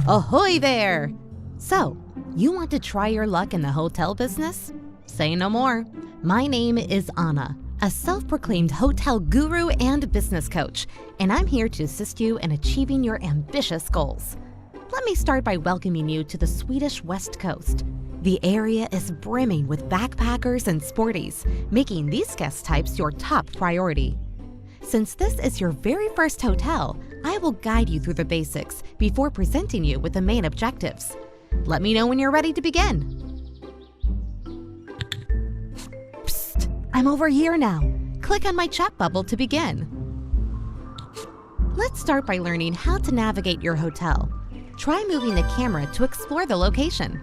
Ahoy there! So, you want to try your luck in the hotel business? Say no more. My name is Anna, a self-proclaimed hotel guru and business coach, and I'm here to assist you in achieving your ambitious goals. Let me start by welcoming you to the Swedish West Coast. The area is brimming with backpackers and sporties, making these guest types your top priority. Since this is your very first hotel, I will guide you through the basics before presenting you with the main objectives. Let me know when you're ready to begin. Psst, I'm over here now. Click on my chat bubble to begin. Let's start by learning how to navigate your hotel. Try moving the camera to explore the location.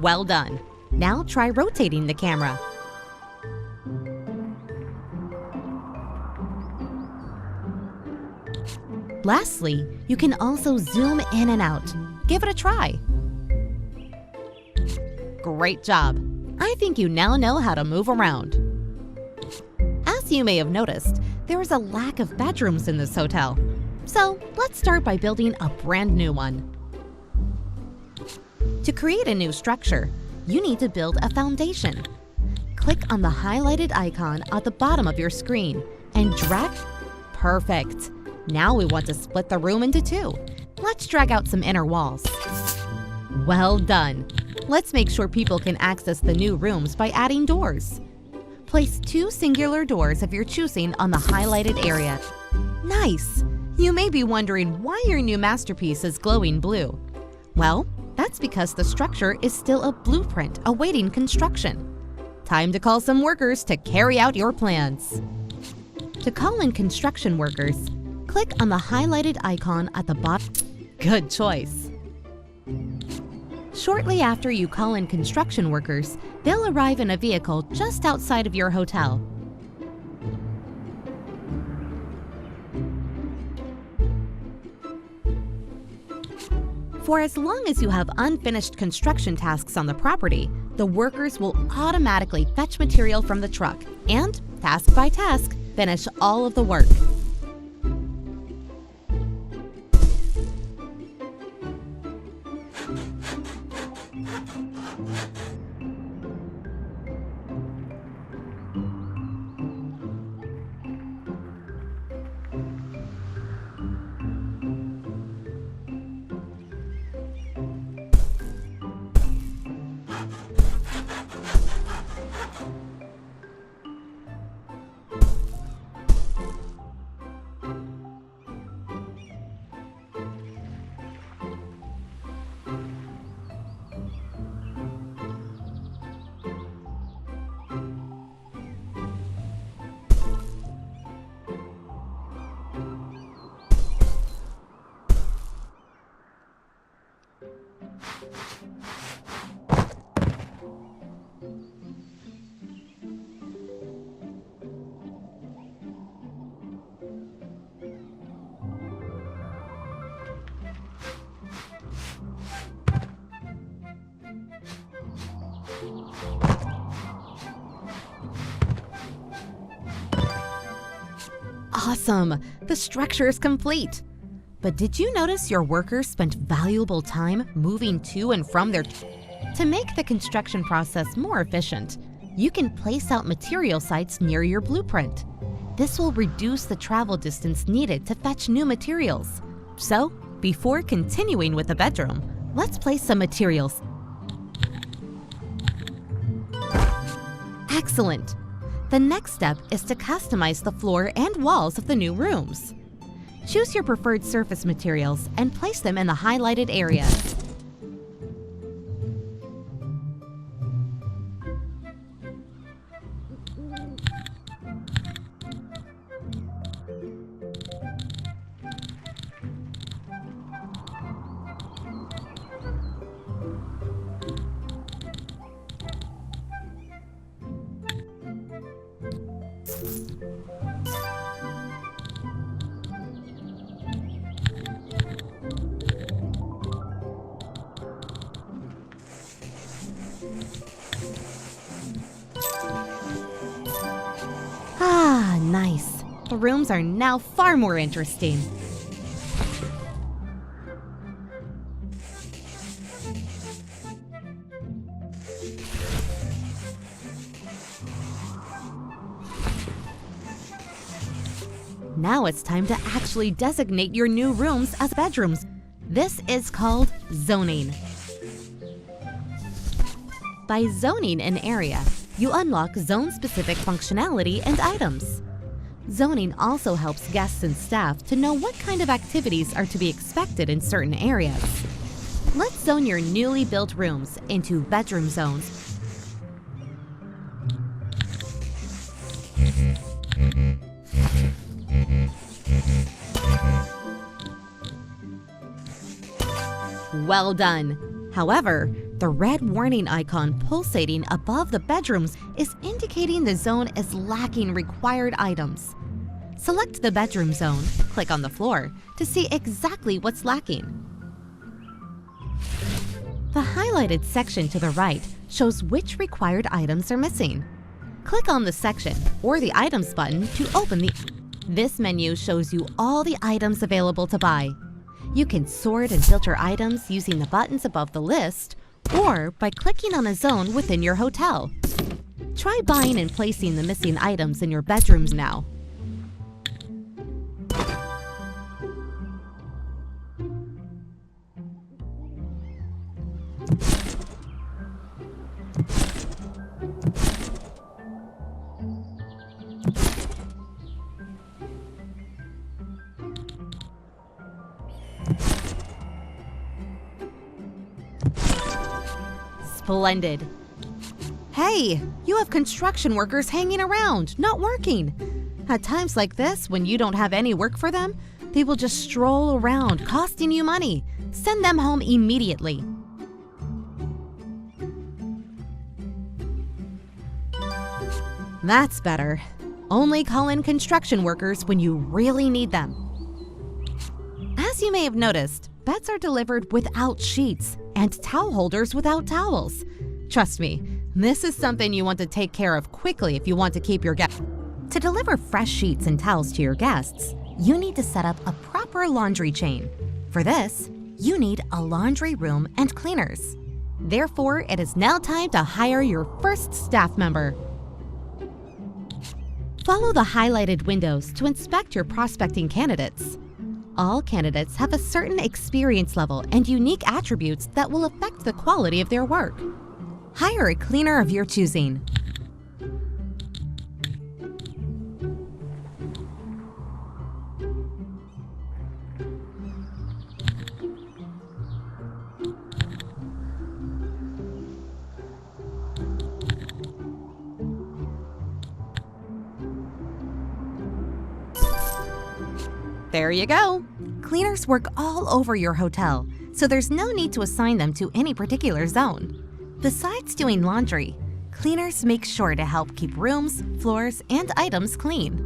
Well done. Now try rotating the camera. Lastly, you can also zoom in and out. Give it a try. Great job. I think you now know how to move around. As you may have noticed, there is a lack of bedrooms in this hotel. So let's start by building a brand new one. To create a new structure, you need to build a foundation. Click on the highlighted icon at the bottom of your screen and drag. Perfect. Now we want to split the room into two. Let's drag out some inner walls. Well done. Let's make sure people can access the new rooms by adding doors. Place 2 singular doors of your choosing on the highlighted area. Nice! You may be wondering why your new masterpiece is glowing blue. Well, that's because the structure is still a blueprint awaiting construction. Time to call some workers to carry out your plans. To call in construction workers, click on the highlighted icon at the bottom. Good choice. Shortly after you call in construction workers, they'll arrive in a vehicle just outside of your hotel. For as long as you have unfinished construction tasks on the property, the workers will automatically fetch material from the truck and, task by task, finish all of the work. Awesome! The structure is complete. But did you notice your workers spent valuable time moving to and from their... To make the construction process more efficient, you can place out material sites near your blueprint. This will reduce the travel distance needed to fetch new materials. So, before continuing with the bedroom, let's place some materials. Excellent! The next step is to customize the floor and walls of the new rooms. Choose your preferred surface materials and place them in the highlighted area. The rooms are now far more interesting. Now it's time to actually designate your new rooms as bedrooms. This is called zoning. By zoning an area, you unlock zone-specific functionality and items. Zoning also helps guests and staff to know what kind of activities are to be expected in certain areas. Let's zone your newly built rooms into bedroom zones. Well done! However, the red warning icon pulsating above the bedrooms is indicating the zone is lacking required items. Select the bedroom zone, click on the floor to see exactly what's lacking. The highlighted section to the right shows which required items are missing. Click on the section or the items button to open This menu shows you all the items available to buy. You can sort and filter items using the buttons above the list or by clicking on a zone within your hotel. Try buying and placing the missing items in your bedrooms now. Splendid! Hey, you have construction workers hanging around, not working. At times like this, when you don't have any work for them, they will just stroll around, costing you money. Send them home immediately. That's better. Only call in construction workers when you really need them. As you may have noticed, beds are delivered without sheets and towel holders without towels. Trust me, this is something you want to take care of quickly if you want to keep your guests. To deliver fresh sheets and towels to your guests, you need to set up a proper laundry chain. For this, you need a laundry room and cleaners. Therefore, it is now time to hire your first staff member. Follow the highlighted windows to inspect your prospecting candidates. All candidates have a certain experience level and unique attributes that will affect the quality of their work. Hire a cleaner of your choosing. There you go! Cleaners work all over your hotel, so there's no need to assign them to any particular zone. Besides doing laundry, cleaners make sure to help keep rooms, floors, and items clean.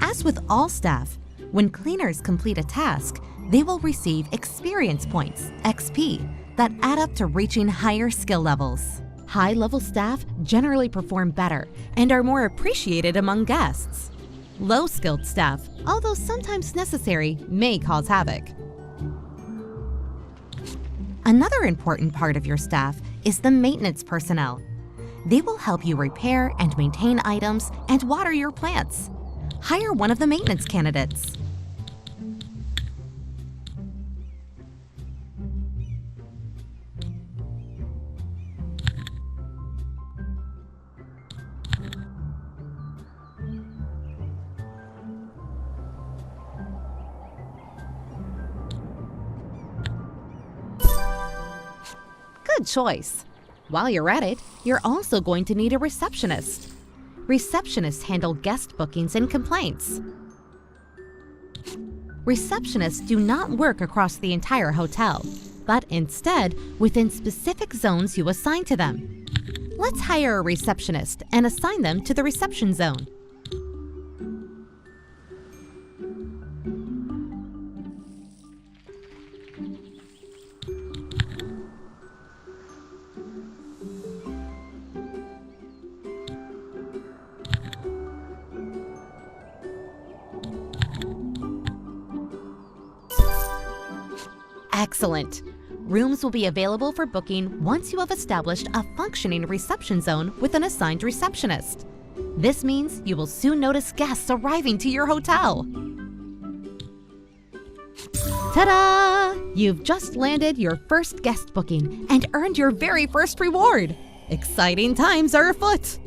As with all staff, when cleaners complete a task, they will receive experience points, XP, that add up to reaching higher skill levels. High-level staff generally perform better and are more appreciated among guests. Low-skilled staff, although sometimes necessary, may cause havoc. Another important part of your staff is the maintenance personnel. They will help you repair and maintain items and water your plants. Hire one of the maintenance candidates. Good choice. While you're at it, you're also going to need a receptionist. Receptionists handle guest bookings and complaints. Receptionists do not work across the entire hotel, but instead within specific zones you assign to them. Let's hire a receptionist and assign them to the reception zone. Excellent! Rooms will be available for booking once you have established a functioning reception zone with an assigned receptionist. This means you will soon notice guests arriving to your hotel. Ta-da! You've just landed your first guest booking and earned your very first reward. Exciting times are afoot!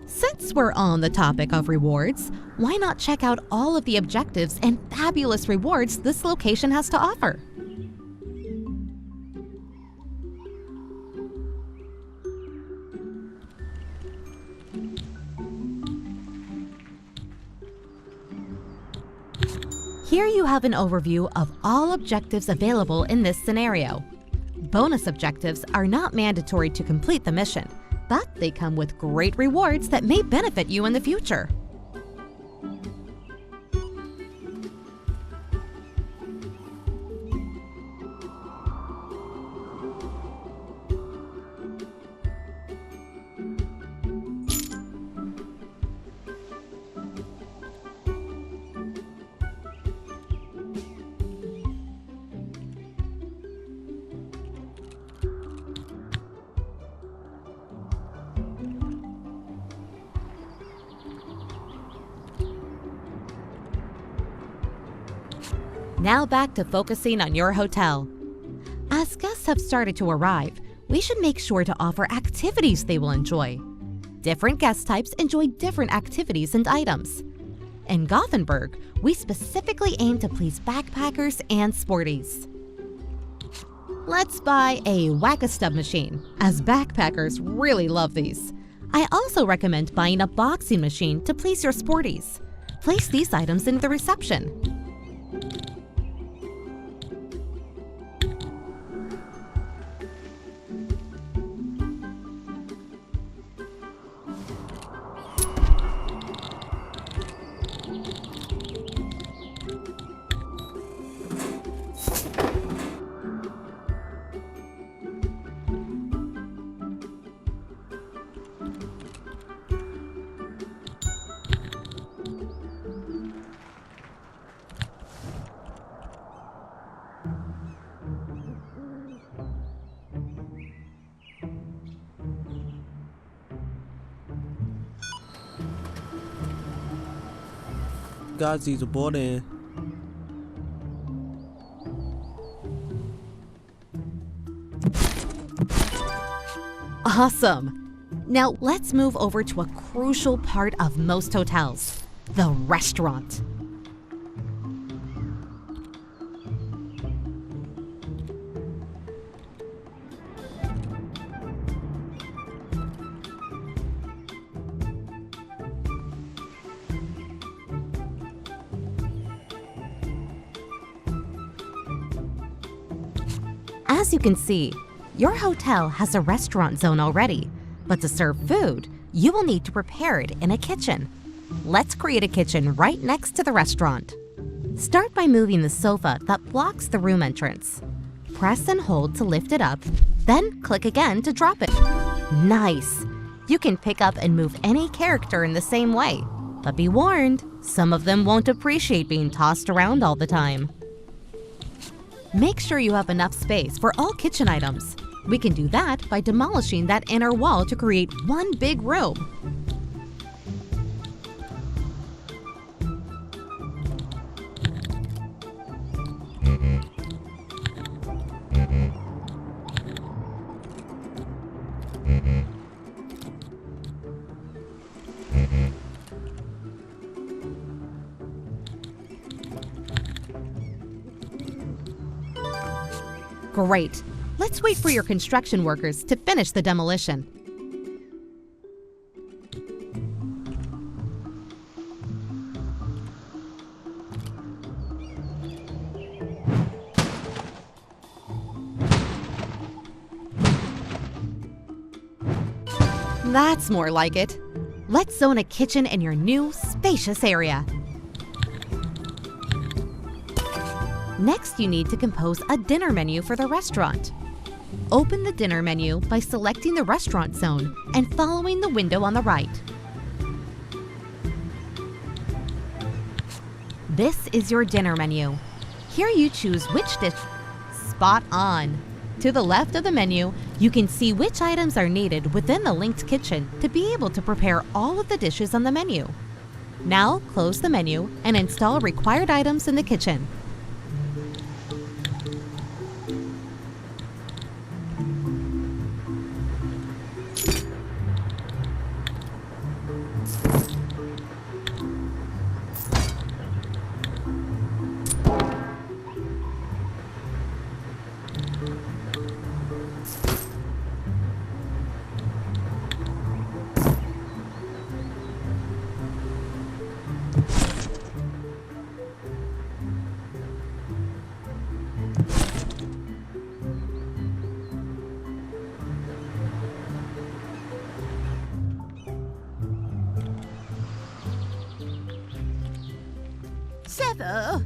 Since we're on the topic of rewards, why not check out all of the objectives and fabulous rewards this location has to offer? Here you have an overview of all objectives available in this scenario. Bonus objectives are not mandatory to complete the mission, but they come with great rewards that may benefit you in the future. Now back to focusing on your hotel. As guests have started to arrive, we should make sure to offer activities they will enjoy. Different guest types enjoy different activities and items. In Gothenburg, we specifically aim to please backpackers and sporties. Let's buy a Whack-A-Stub machine, as backpackers really love these. I also recommend buying a boxing machine to please your sporties. Place these items into the reception. Guys, he's aboard in. Awesome! Now let's move over to a crucial part of most hotels, the restaurant. As you can see, your hotel has a restaurant zone already, but to serve food, you will need to prepare it in a kitchen. Let's create a kitchen right next to the restaurant. Start by moving the sofa that blocks the room entrance. Press and hold to lift it up, then click again to drop it. Nice! You can pick up and move any character in the same way, but be warned, some of them won't appreciate being tossed around all the time. Make sure you have enough space for all kitchen items. We can do that by demolishing that inner wall to create one big room. Great! Let's wait for your construction workers to finish the demolition. That's more like it. Let's zone a kitchen in your new, spacious area. Next, you need to compose a dinner menu for the restaurant. Open the dinner menu by selecting the restaurant zone and following the window on the right. This is your dinner menu. Here you choose which dish. Spot on! To the left of the menu, you can see which items are needed within the linked kitchen to be able to prepare all of the dishes on the menu. Now close the menu and install required items in the kitchen. Sever!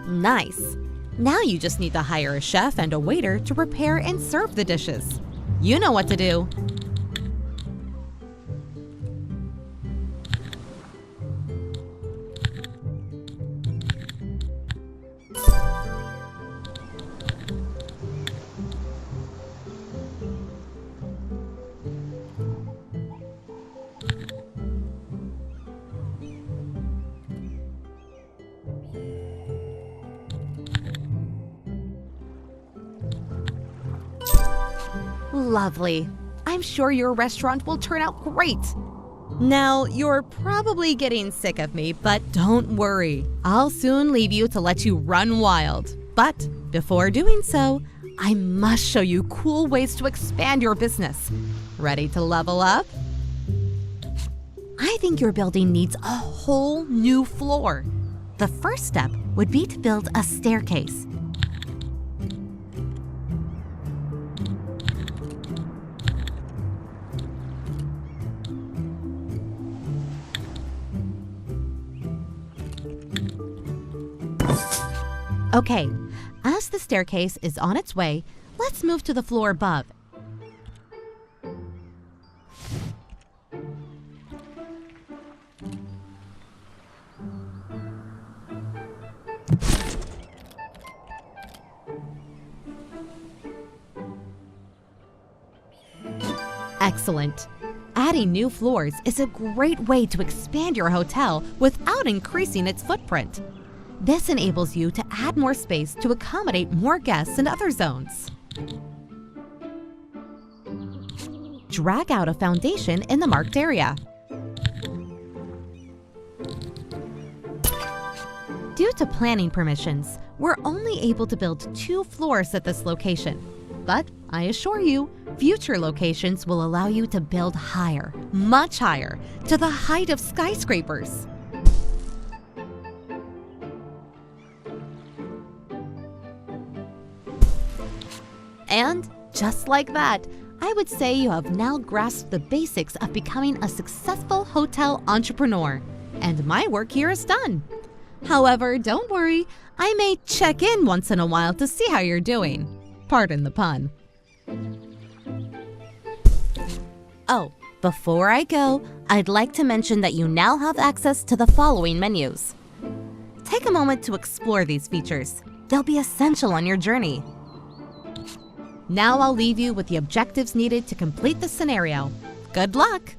Nice! Now you just need to hire a chef and a waiter to prepare and serve the dishes. You know what to do. Lovely. I'm sure your restaurant will turn out great. Now, you're probably getting sick of me, but don't worry. I'll soon leave you to let you run wild. But before doing so, I must show you cool ways to expand your business. Ready to level up? I think your building needs a whole new floor. The first step would be to build a staircase. Okay, as the staircase is on its way, let's move to the floor above. Excellent. Adding new floors is a great way to expand your hotel without increasing its footprint. This enables you to add more space to accommodate more guests in other zones. Drag out a foundation in the marked area. Due to planning permissions, we're only able to build 2 floors at this location. But I assure you, future locations will allow you to build higher, much higher, to the height of skyscrapers. And just like that, I would say you have now grasped the basics of becoming a successful hotel entrepreneur, and my work here is done. However, don't worry, I may check in once in a while to see how you're doing. Pardon the pun. Oh, before I go, I'd like to mention that you now have access to the following menus. Take a moment to explore these features. They'll be essential on your journey. Now I'll leave you with the objectives needed to complete the scenario. Good luck!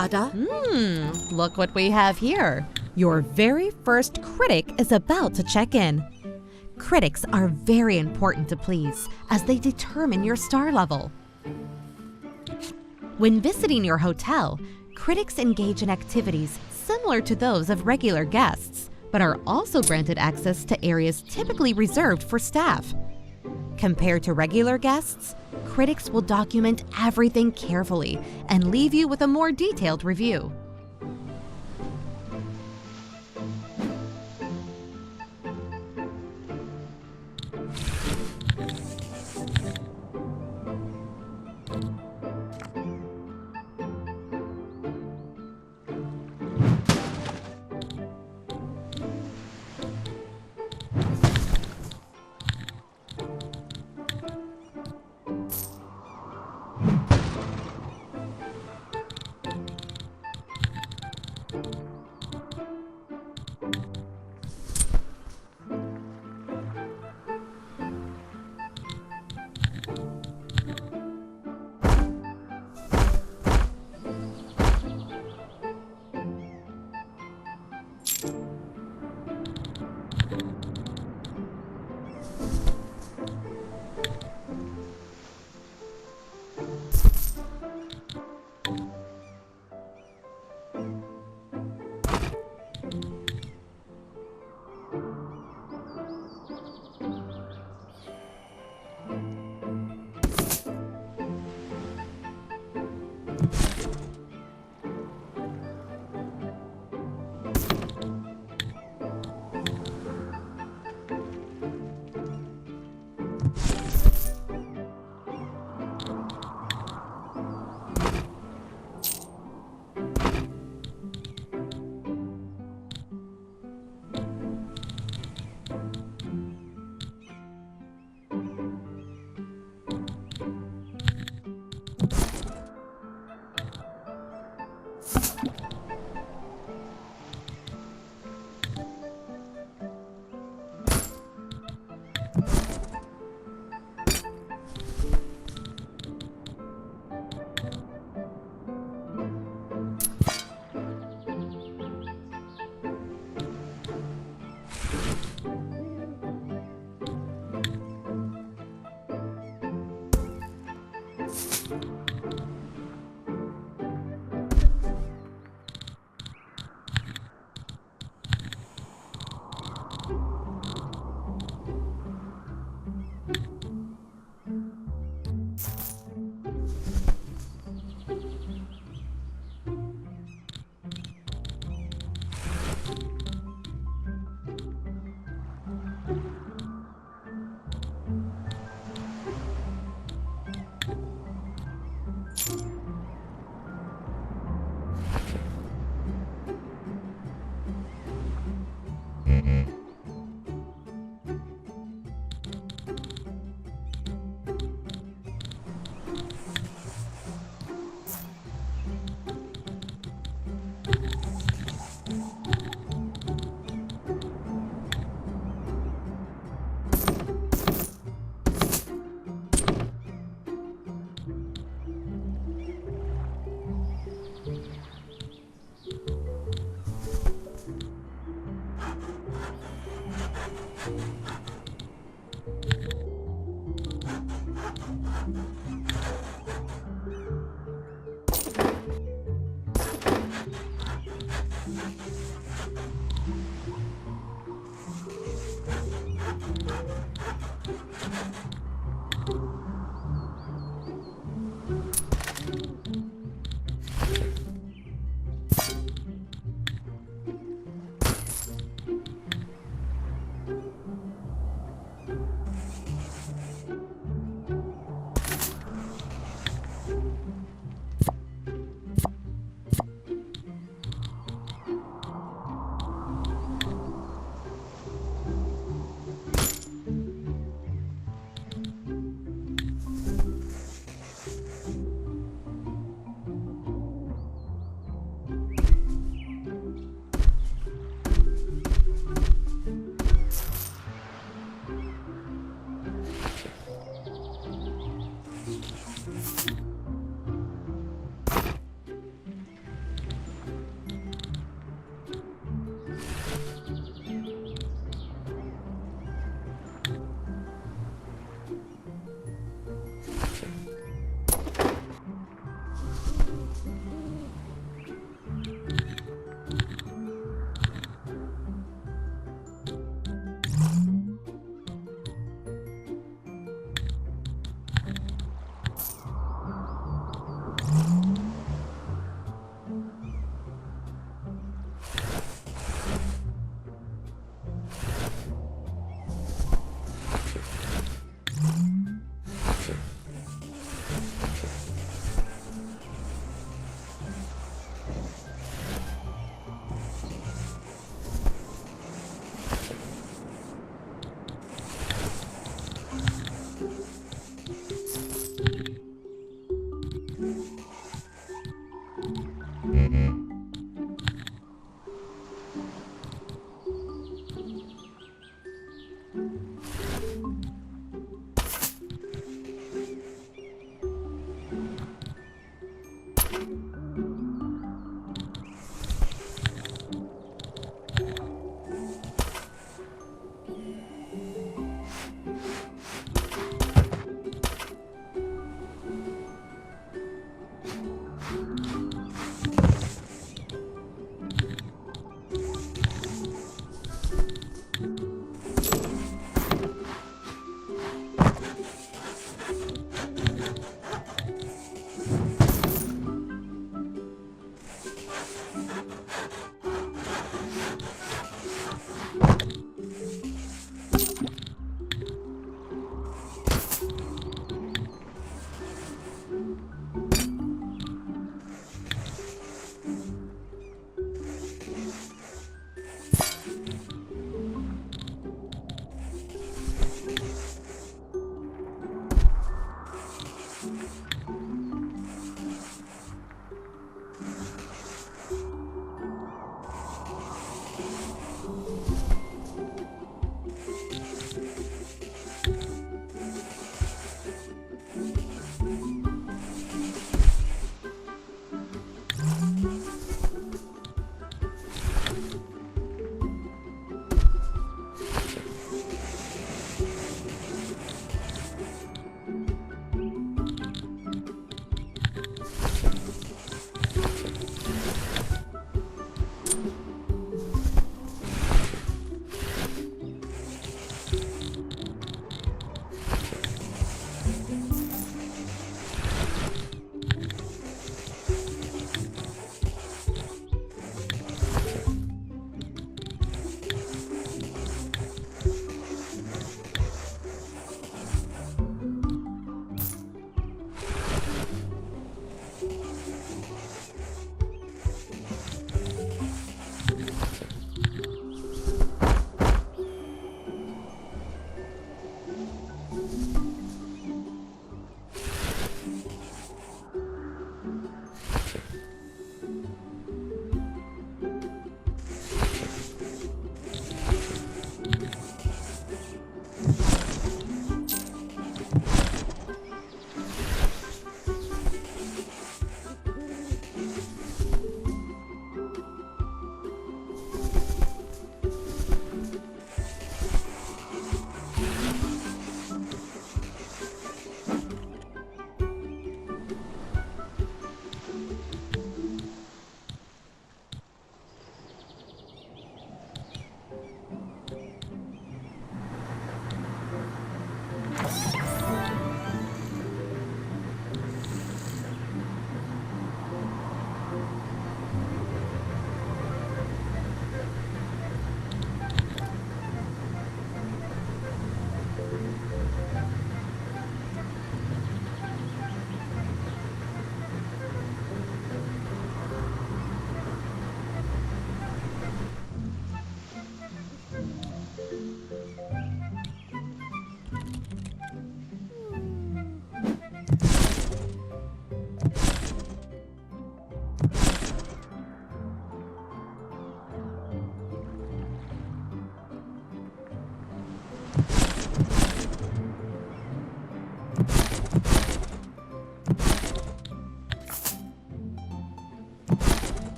Ada? Look what we have here. Your very first critic is about to check in. Critics are very important to please as they determine your star level. When visiting your hotel, critics engage in activities similar to those of regular guests, but are also granted access to areas typically reserved for staff. Compared to regular guests, critics will document everything carefully and leave you with a more detailed review.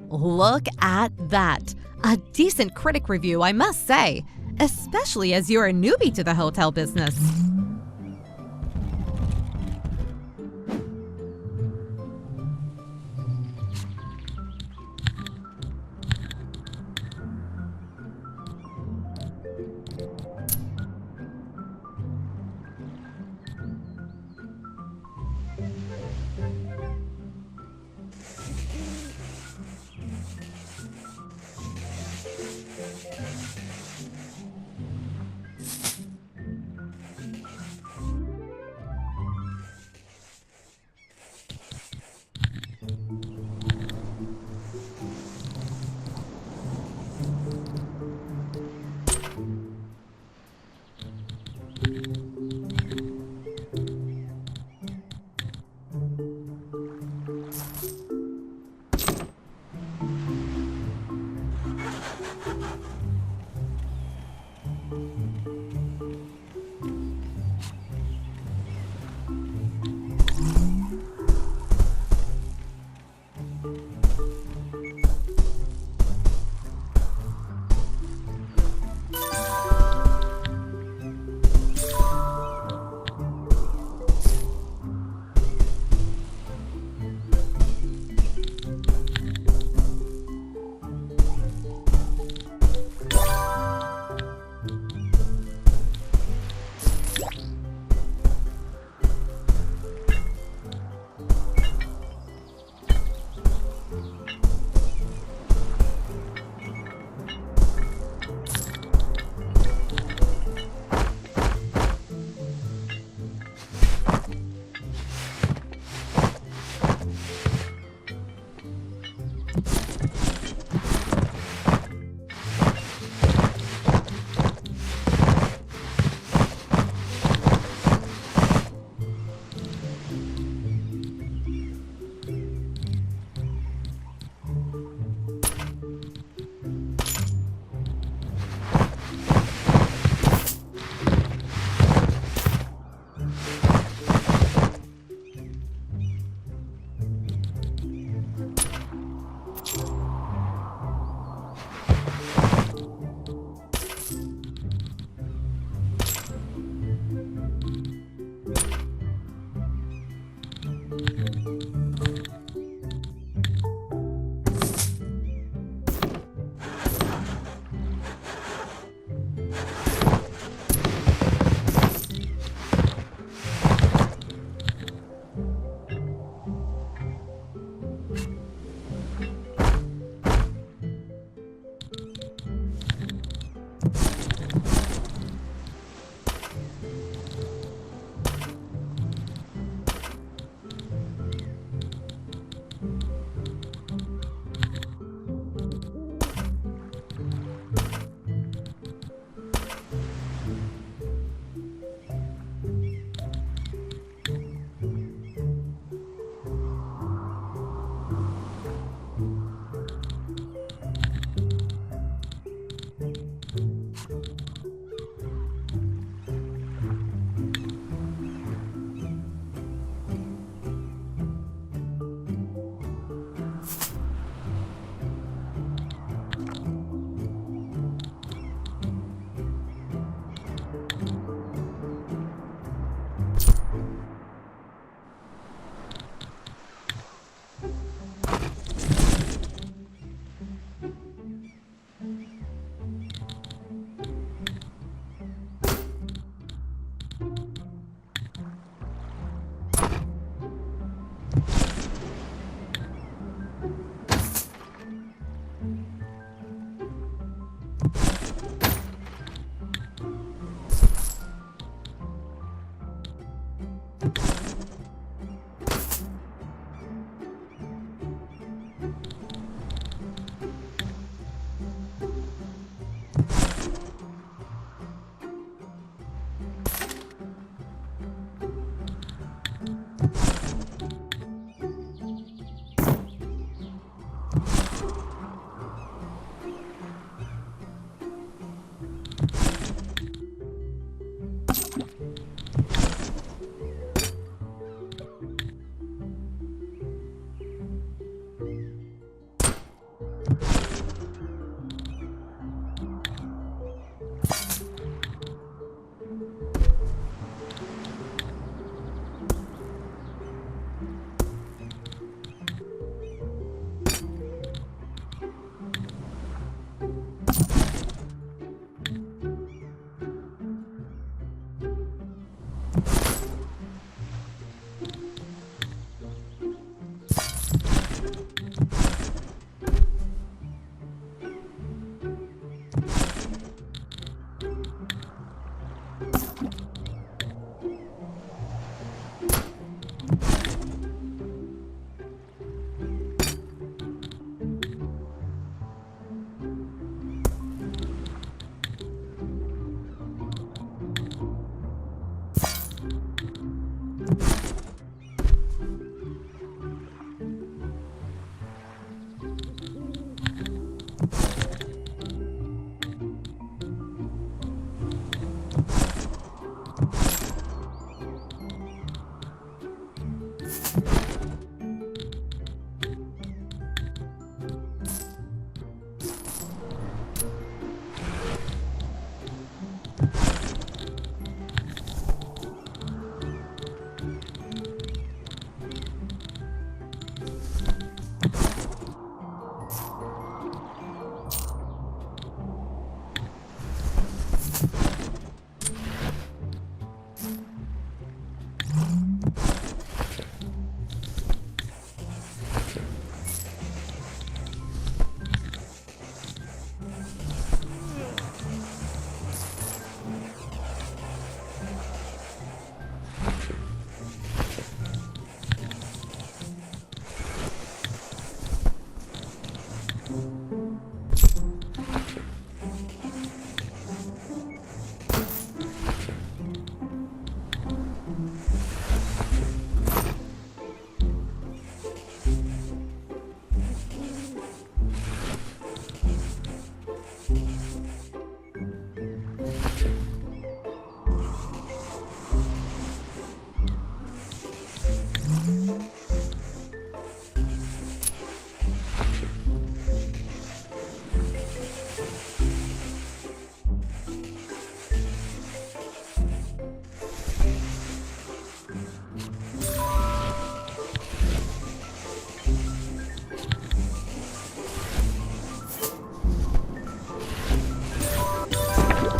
Look at that! A decent critic review, I must say, especially as you're a newbie to the hotel business.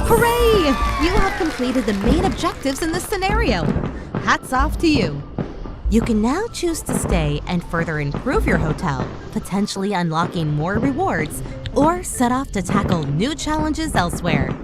Hooray! You have completed the main objectives in this scenario. Hats off to you. You can now choose to stay and further improve your hotel, potentially unlocking more rewards, or set off to tackle new challenges elsewhere.